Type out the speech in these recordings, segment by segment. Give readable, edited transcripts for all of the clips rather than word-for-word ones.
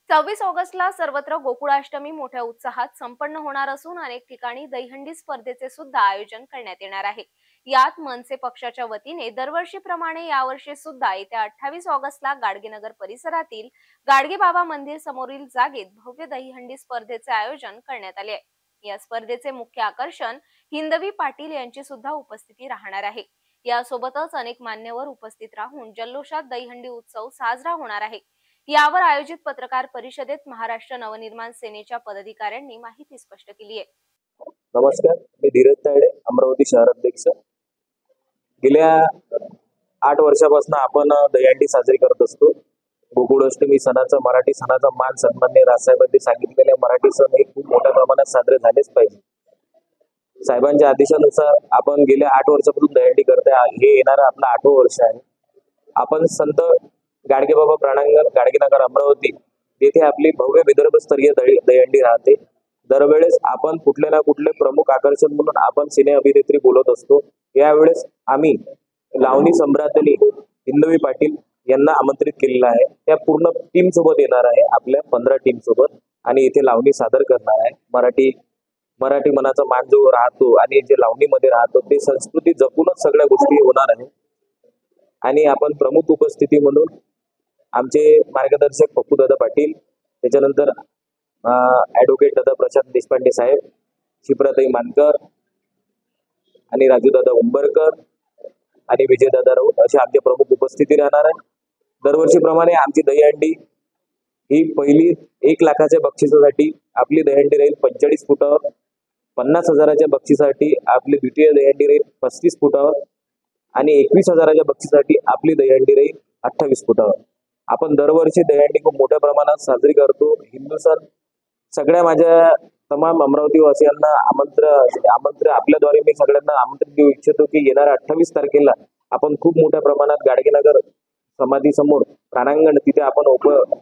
26 ऑगस्टला सर्वत्र गोकुळाष्टमी मोठ्या उत्साहात संपन्न होणार असून अनेक ठिकाणी दहीहंडी स्पर्धेचे सुद्धा आयोजन करण्यात येणार आहे। यात मनसे पक्षाच्या वतीने दरवर्षीप्रमाणे यावर्षी सुद्धा येत्या 28 ऑगस्टला गाडगेनगर परिसरातील गाडगेबाबा मंदिर समोरील जागेत भव्य दहीहंडी स्पर्धेचे आयोजन करण्यात आले आहे। या स्पर्धेचे मुख्य आकर्षण हिंदवी पाटील यांची सुद्धा उपस्थिती राहणार आहे। यासोबतच अनेक मान्यवर उपस्थित राहून जल्लोषात दहीहंडी उत्सव साजरा होणार आहे। यावर आयोजित पत्रकार परिषदेत महाराष्ट्र नवनिर्माण सेनेच्या पदाधिकाऱ्यांनी माहिती स्पष्ट केली आहे। नमस्कार, मी धीरज तायडे, अमरावती शहराध्यक्ष। गेल्या 8 वर्षापासून आपण दहीहंडी साजरी करत असतो। गोकुळाष्टमी सणाचा, मराठी सणाचा मान सन्माननीय राजसाहेबांनी सांगितलेल्या मराठी सण हे खूप मोठ्या प्रमाणात साजरे झालेच पाहिजे। साहेबांच्या आदेशानुसार आपण गेल्या 8 वर्षापासून दहीहंडी करताय। हे येणारं आपलं 8वं वर्ष आहे। आपण संत गाडगेबाबा प्रांगण, गाडगेनगर, अमरावती येथे आपली भव्य विदर्भस्तरीय दहीहंडी राहते। दरवेळेस आपण कुठले ना कुठले प्रमुख आकर्षण म्हणून आपण सिने अभिनेत्री बोलत असतो। यावेळेस आम्ही लावणी सम्राज्ञी हिंदवी पाटील यांना आमंत्रित केलेलं आहे। त्या पूर्ण टीम सोबत येणार आहे, आपल्या 15 टीम सोबत, आणि इथे लावणी सादर करणार आहे। मराठी मनाचा मान जो राहतो आणि जे लावणीमध्ये राहतो ते संस्कृती जपूनच सगळ्या गोष्टी होणार आहे। आणि आपण प्रमुख उपस्थिती म्हणून आमचे मार्गदर्शक पप्पू दादा पाटील, त्याच्यानंतर ॲडव्होकेट दादा प्रशांत देशपांडे साहेब, शिप्राताई मानकर आणि राजू दादा उंबरकर आणि विजय दादा राऊत असे आमचे प्रमुख उपस्थिती राहणार आहे। दरवर्षीप्रमाणे आमची दहीहंडी ही पहिली 1 लाखाच्या बक्षिसासाठी आपली दहीहंडी राहील 45 फुटावर, 50,000च्या बक्षिसासाठी आपली द्वितीय दहीहंडी राहील 35 फुटावर आणि 21,000च्या बक्षिसासाठी आपली दहीहंडी राहील 28 फुटावर। आपण दरवर्षी दहीहंडी खूप मोठ्या प्रमाणात साजरी करतो। हिंदू सण सगळ्या माझ्या तमाम अमरावती वासियांना आमंत्रण आपल्याद्वारे मी सगळ्यांना आमंत्रण देऊ इच्छितो की येणाऱ्या 28 तारखेला आपण खूप मोठ्या प्रमाणात गाडगेनगर समाधी समोर प्रांगण तिथे आपण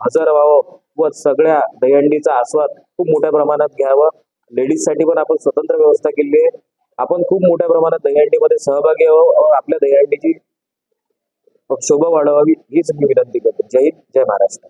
हजर व्हावं व सगळ्या दहीहंडीचा आस्वाद खूप मोठ्या प्रमाणात घ्यावा। लेडीजसाठी पण आपण स्वतंत्र व्यवस्था केली आहे। आपण खूप मोठ्या प्रमाणात दहीहंडीमध्ये सहभागी व्हावं व आपल्या दहीहंडीची शोभा वाढवावी हीच मी विनंती करतो। जय हिंद, जय महाराष्ट्र।